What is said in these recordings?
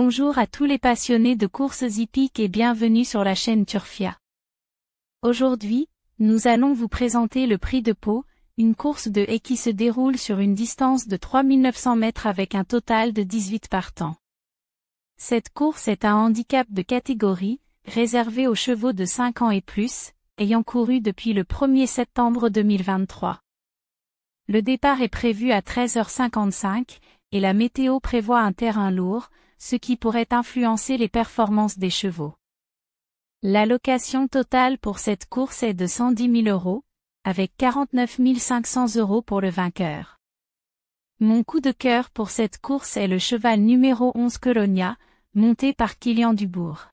Bonjour à tous les passionnés de courses hippiques et bienvenue sur la chaîne Turfia. Aujourd'hui, nous allons vous présenter le Prix de Pau, une course de haies qui se déroule sur une distance de 3900 mètres avec un total de 18 partants. Cette course est un handicap de catégorie, réservé aux chevaux de 5 ans et plus, ayant couru depuis le 1er septembre 2023. Le départ est prévu à 13h55, et la météo prévoit un terrain lourd, ce qui pourrait influencer les performances des chevaux. L'allocation totale pour cette course est de 110 000 €, avec 49 500 € pour le vainqueur. Mon coup de cœur pour cette course est le cheval numéro 11 Colonia, monté par Kilian Dubourg.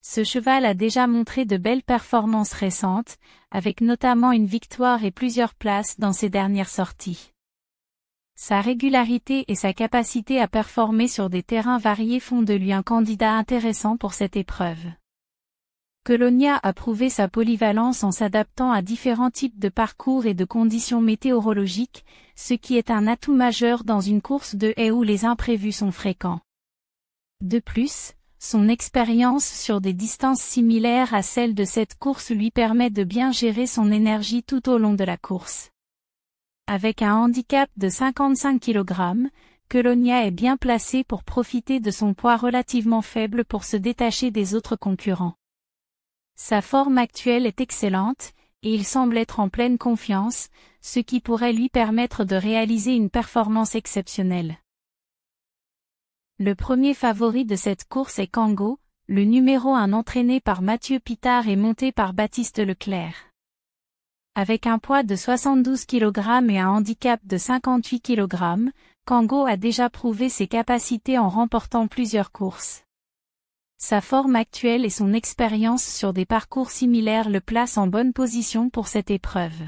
Ce cheval a déjà montré de belles performances récentes, avec notamment une victoire et plusieurs places dans ses dernières sorties. Sa régularité et sa capacité à performer sur des terrains variés font de lui un candidat intéressant pour cette épreuve. Colonia a prouvé sa polyvalence en s'adaptant à différents types de parcours et de conditions météorologiques, ce qui est un atout majeur dans une course de haies où les imprévus sont fréquents. De plus, son expérience sur des distances similaires à celles de cette course lui permet de bien gérer son énergie tout au long de la course. Avec un handicap de 55 kg, Colonia est bien placé pour profiter de son poids relativement faible pour se détacher des autres concurrents. Sa forme actuelle est excellente, et il semble être en pleine confiance, ce qui pourrait lui permettre de réaliser une performance exceptionnelle. Le premier favori de cette course est Kango, le numéro 1 entraîné par Mathieu Pitard et monté par Baptiste Leclerc. Avec un poids de 72 kg et un handicap de 58 kg, Kango a déjà prouvé ses capacités en remportant plusieurs courses. Sa forme actuelle et son expérience sur des parcours similaires le placent en bonne position pour cette épreuve.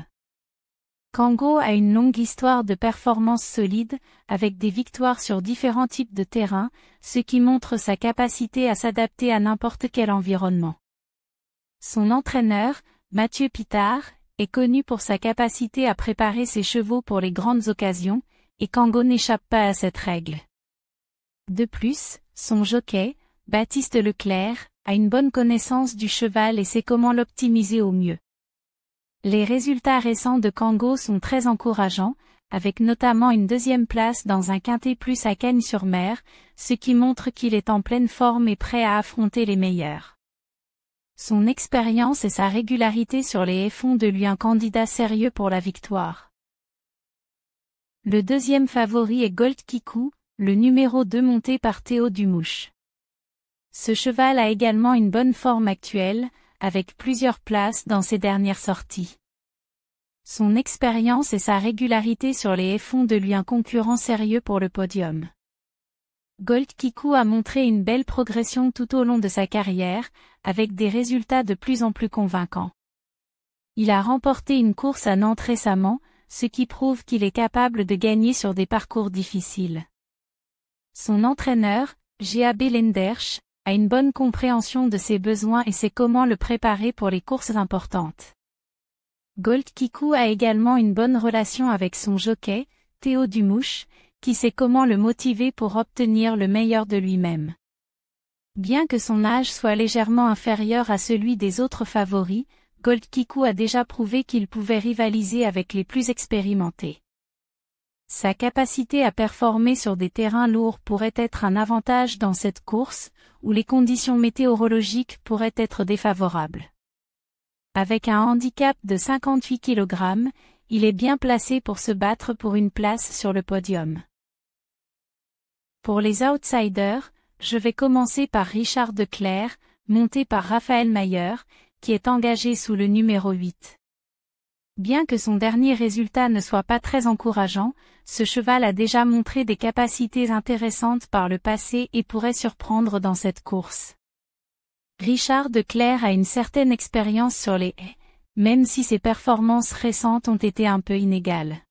Kango a une longue histoire de performances solides, avec des victoires sur différents types de terrains, ce qui montre sa capacité à s'adapter à n'importe quel environnement. Son entraîneur, Mathieu Pitard, est connu pour sa capacité à préparer ses chevaux pour les grandes occasions, et Kango n'échappe pas à cette règle. De plus, son jockey, Baptiste Leclerc, a une bonne connaissance du cheval et sait comment l'optimiser au mieux. Les résultats récents de Kango sont très encourageants, avec notamment une deuxième place dans un quintet plus à Cagnes-sur-Mer, ce qui montre qu'il est en pleine forme et prêt à affronter les meilleurs. Son expérience et sa régularité sur les haies font de lui un candidat sérieux pour la victoire. Le deuxième favori est Gold Kikou, le numéro 2 monté par Théo Dumouche. Ce cheval a également une bonne forme actuelle, avec plusieurs places dans ses dernières sorties. Son expérience et sa régularité sur les haies font de lui un concurrent sérieux pour le podium. Gold Kikou a montré une belle progression tout au long de sa carrière, avec des résultats de plus en plus convaincants. Il a remporté une course à Nantes récemment, ce qui prouve qu'il est capable de gagner sur des parcours difficiles. Son entraîneur, J.A.B. Lenderch, a une bonne compréhension de ses besoins et sait comment le préparer pour les courses importantes. Gold Kikou a également une bonne relation avec son jockey, Théo Dumouche, qui sait comment le motiver pour obtenir le meilleur de lui-même. Bien que son âge soit légèrement inférieur à celui des autres favoris, Gold Kikou a déjà prouvé qu'il pouvait rivaliser avec les plus expérimentés. Sa capacité à performer sur des terrains lourds pourrait être un avantage dans cette course, où les conditions météorologiques pourraient être défavorables. Avec un handicap de 58 kg, il est bien placé pour se battre pour une place sur le podium. Pour les outsiders, je vais commencer par Richard Declercq, monté par Raphaël Mayer, qui est engagé sous le numéro 8. Bien que son dernier résultat ne soit pas très encourageant, ce cheval a déjà montré des capacités intéressantes par le passé et pourrait surprendre dans cette course. Richard Declercq a une certaine expérience sur les haies, même si ses performances récentes ont été un peu inégales.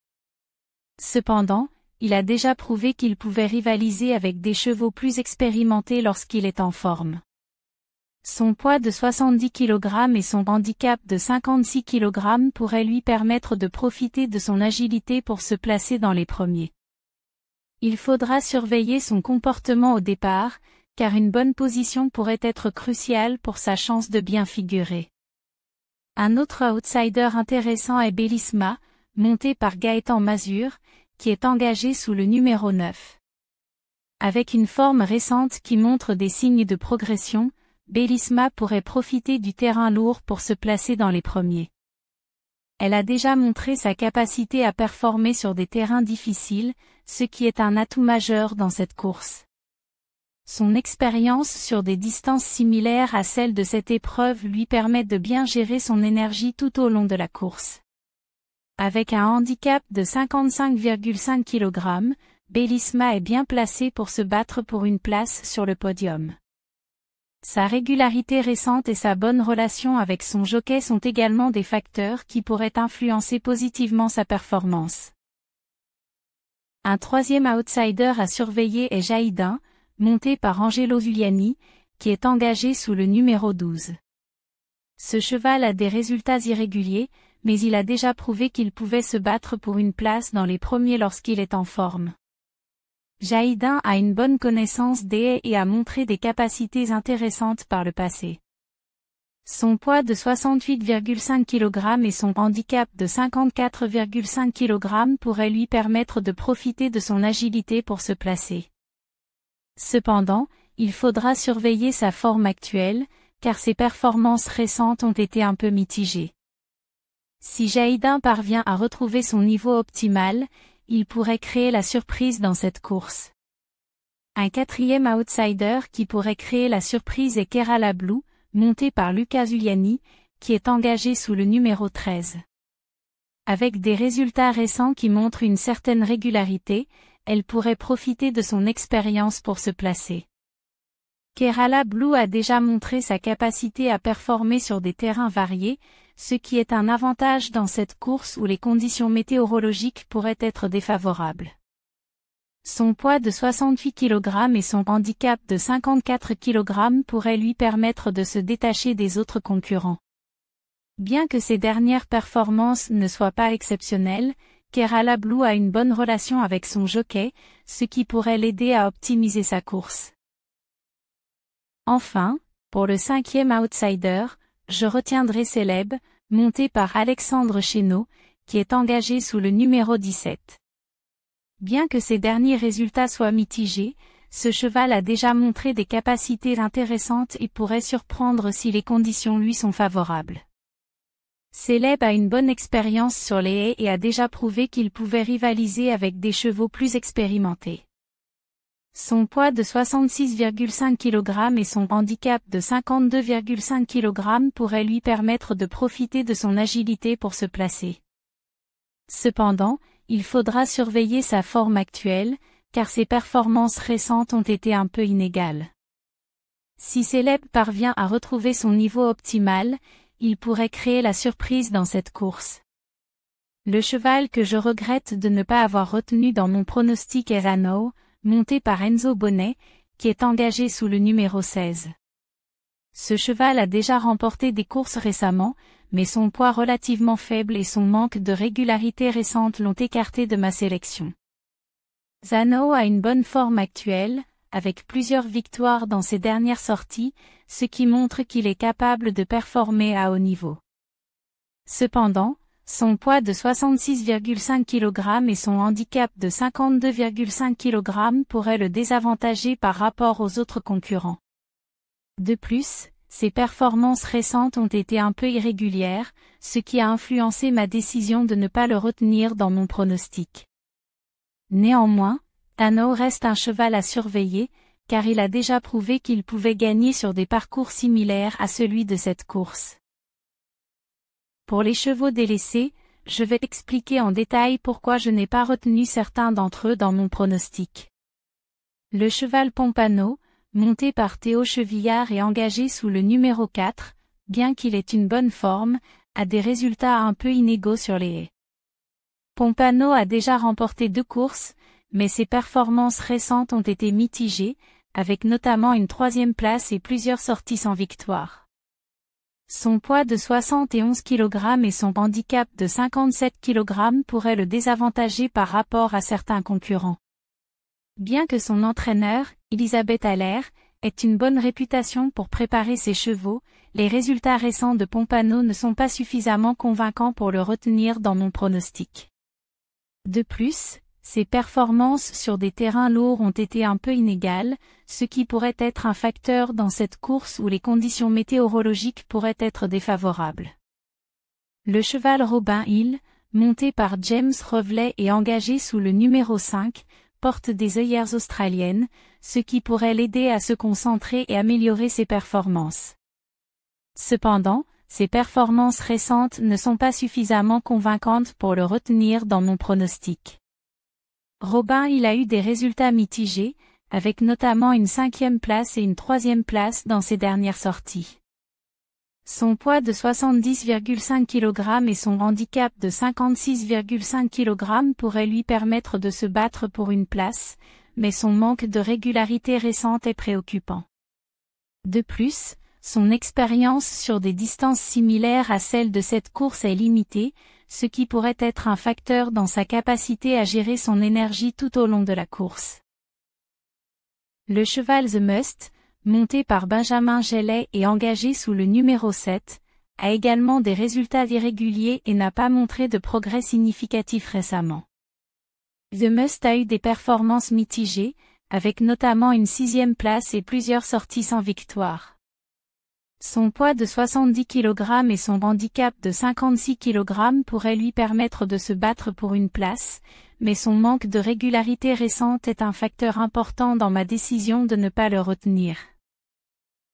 Cependant, il a déjà prouvé qu'il pouvait rivaliser avec des chevaux plus expérimentés lorsqu'il est en forme. Son poids de 70 kg et son handicap de 56 kg pourraient lui permettre de profiter de son agilité pour se placer dans les premiers. Il faudra surveiller son comportement au départ, car une bonne position pourrait être cruciale pour sa chance de bien figurer. Un autre outsider intéressant est Bellisma, monté par Gaëtan Mazur, qui est engagé sous le numéro 9. Avec une forme récente qui montre des signes de progression, Bellisma pourrait profiter du terrain lourd pour se placer dans les premiers. Elle a déjà montré sa capacité à performer sur des terrains difficiles, ce qui est un atout majeur dans cette course. Son expérience sur des distances similaires à celles de cette épreuve lui permet de bien gérer son énergie tout au long de la course. Avec un handicap de 55,5 kg, Bellisma est bien placée pour se battre pour une place sur le podium. Sa régularité récente et sa bonne relation avec son jockey sont également des facteurs qui pourraient influencer positivement sa performance. Un troisième outsider à surveiller est Jaïdin, monté par Angelo Zuliani, qui est engagé sous le numéro 12. Ce cheval a des résultats irréguliers, mais il a déjà prouvé qu'il pouvait se battre pour une place dans les premiers lorsqu'il est en forme. Jaïdin a une bonne connaissance des haies et a montré des capacités intéressantes par le passé. Son poids de 68,5 kg et son handicap de 54,5 kg pourraient lui permettre de profiter de son agilité pour se placer. Cependant, il faudra surveiller sa forme actuelle, car ses performances récentes ont été un peu mitigées. Si Jaïdin parvient à retrouver son niveau optimal, il pourrait créer la surprise dans cette course. Un quatrième outsider qui pourrait créer la surprise est Kerala Blue, monté par Luca Zuliani, qui est engagé sous le numéro 13. Avec des résultats récents qui montrent une certaine régularité, elle pourrait profiter de son expérience pour se placer. Kerala Blue a déjà montré sa capacité à performer sur des terrains variés, ce qui est un avantage dans cette course où les conditions météorologiques pourraient être défavorables. Son poids de 68 kg et son handicap de 54 kg pourraient lui permettre de se détacher des autres concurrents. Bien que ses dernières performances ne soient pas exceptionnelles, Kerala Blue a une bonne relation avec son jockey, ce qui pourrait l'aider à optimiser sa course. Enfin, pour le cinquième outsider, je retiendrai Célèbre, monté par Alexandre Chénaud, qui est engagé sous le numéro 17. Bien que ses derniers résultats soient mitigés, ce cheval a déjà montré des capacités intéressantes et pourrait surprendre si les conditions lui sont favorables. Célèbre a une bonne expérience sur les haies et a déjà prouvé qu'il pouvait rivaliser avec des chevaux plus expérimentés. Son poids de 66,5 kg et son handicap de 52,5 kg pourraient lui permettre de profiter de son agilité pour se placer. Cependant, il faudra surveiller sa forme actuelle, car ses performances récentes ont été un peu inégales. Si Célèbre parvient à retrouver son niveau optimal, il pourrait créer la surprise dans cette course. Le cheval que je regrette de ne pas avoir retenu dans mon pronostic est Zano, monté par Enzo Bonnet, qui est engagé sous le numéro 16. Ce cheval a déjà remporté des courses récemment, mais son poids relativement faible et son manque de régularité récente l'ont écarté de ma sélection. Zano a une bonne forme actuelle, avec plusieurs victoires dans ses dernières sorties, ce qui montre qu'il est capable de performer à haut niveau. Cependant, son poids de 66,5 kg et son handicap de 52,5 kg pourraient le désavantager par rapport aux autres concurrents. De plus, ses performances récentes ont été un peu irrégulières, ce qui a influencé ma décision de ne pas le retenir dans mon pronostic. Néanmoins, Zano reste un cheval à surveiller, car il a déjà prouvé qu'il pouvait gagner sur des parcours similaires à celui de cette course. Pour les chevaux délaissés, je vais expliquer en détail pourquoi je n'ai pas retenu certains d'entre eux dans mon pronostic. Le cheval Pompano, monté par Théo Chevillard et engagé sous le numéro 4, bien qu'il ait une bonne forme, a des résultats un peu inégaux sur les haies. Pompano a déjà remporté 2 courses, mais ses performances récentes ont été mitigées, avec notamment une 3e place et plusieurs sorties sans victoire. Son poids de 71 kg et son handicap de 57 kg pourraient le désavantager par rapport à certains concurrents. Bien que son entraîneur, Elisabeth Haller, ait une bonne réputation pour préparer ses chevaux, les résultats récents de Pompano ne sont pas suffisamment convaincants pour le retenir dans mon pronostic. De plus, ses performances sur des terrains lourds ont été un peu inégales, ce qui pourrait être un facteur dans cette course où les conditions météorologiques pourraient être défavorables. Le cheval Robin Hill, monté par James Rowley et engagé sous le numéro 5, porte des œillères australiennes, ce qui pourrait l'aider à se concentrer et améliorer ses performances. Cependant, ses performances récentes ne sont pas suffisamment convaincantes pour le retenir dans mon pronostic. Robin Hill a eu des résultats mitigés, avec notamment une 5e place et une 3e place dans ses dernières sorties. Son poids de 70,5 kg et son handicap de 56,5 kg pourraient lui permettre de se battre pour une place, mais son manque de régularité récente est préoccupant. De plus, son expérience sur des distances similaires à celles de cette course est limitée, ce qui pourrait être un facteur dans sa capacité à gérer son énergie tout au long de la course. Le cheval The Must, monté par Benjamin Gellet et engagé sous le numéro 7, a également des résultats irréguliers et n'a pas montré de progrès significatif récemment. The Must a eu des performances mitigées, avec notamment une 6e place et plusieurs sorties sans victoire. Son poids de 70 kg et son handicap de 56 kg pourraient lui permettre de se battre pour une place, mais son manque de régularité récente est un facteur important dans ma décision de ne pas le retenir.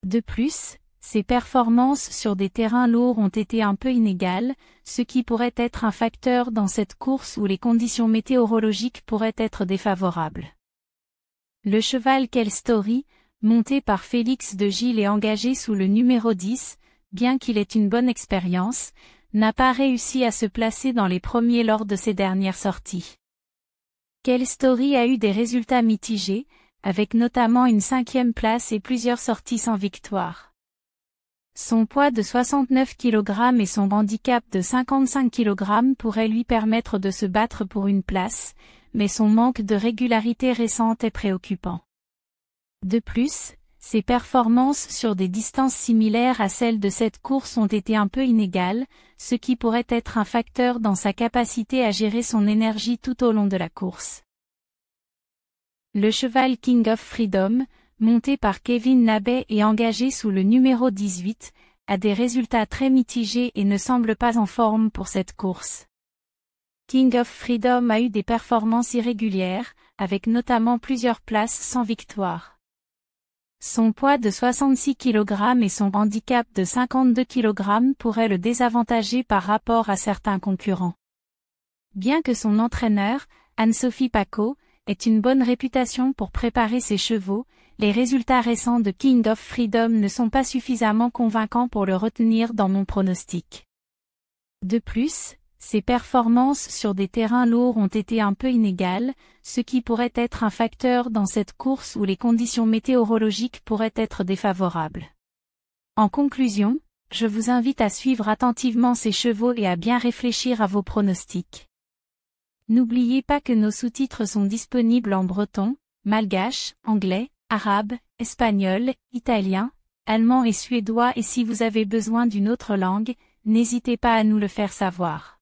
De plus, ses performances sur des terrains lourds ont été un peu inégales, ce qui pourrait être un facteur dans cette course où les conditions météorologiques pourraient être défavorables. Le cheval Quelle Story, monté par Félix de Gilles et engagé sous le numéro 10, bien qu'il ait une bonne expérience, n'a pas réussi à se placer dans les premiers lors de ses dernières sorties. Quelle Story a eu des résultats mitigés, avec notamment une 5e place et plusieurs sorties sans victoire. Son poids de 69 kg et son handicap de 55 kg pourraient lui permettre de se battre pour une place, mais son manque de régularité récente est préoccupant. De plus, ses performances sur des distances similaires à celles de cette course ont été un peu inégales, ce qui pourrait être un facteur dans sa capacité à gérer son énergie tout au long de la course. Le cheval King of Freedom, monté par Kevin Nabet et engagé sous le numéro 18, a des résultats très mitigés et ne semble pas en forme pour cette course. King of Freedom a eu des performances irrégulières, avec notamment plusieurs places sans victoire. Son poids de 66 kg et son handicap de 52 kg pourraient le désavantager par rapport à certains concurrents. Bien que son entraîneur, Anne-Sophie Paco, ait une bonne réputation pour préparer ses chevaux, les résultats récents de King of Freedom ne sont pas suffisamment convaincants pour le retenir dans mon pronostic. De plus, ses performances sur des terrains lourds ont été un peu inégales, ce qui pourrait être un facteur dans cette course où les conditions météorologiques pourraient être défavorables. En conclusion, je vous invite à suivre attentivement ces chevaux et à bien réfléchir à vos pronostics. N'oubliez pas que nos sous-titres sont disponibles en breton, malgache, anglais, arabe, espagnol, italien, allemand et suédois et si vous avez besoin d'une autre langue, n'hésitez pas à nous le faire savoir.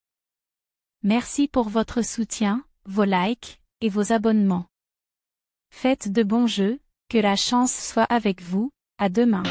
Merci pour votre soutien, vos likes, et vos abonnements. Faites de bons jeux, que la chance soit avec vous, à demain.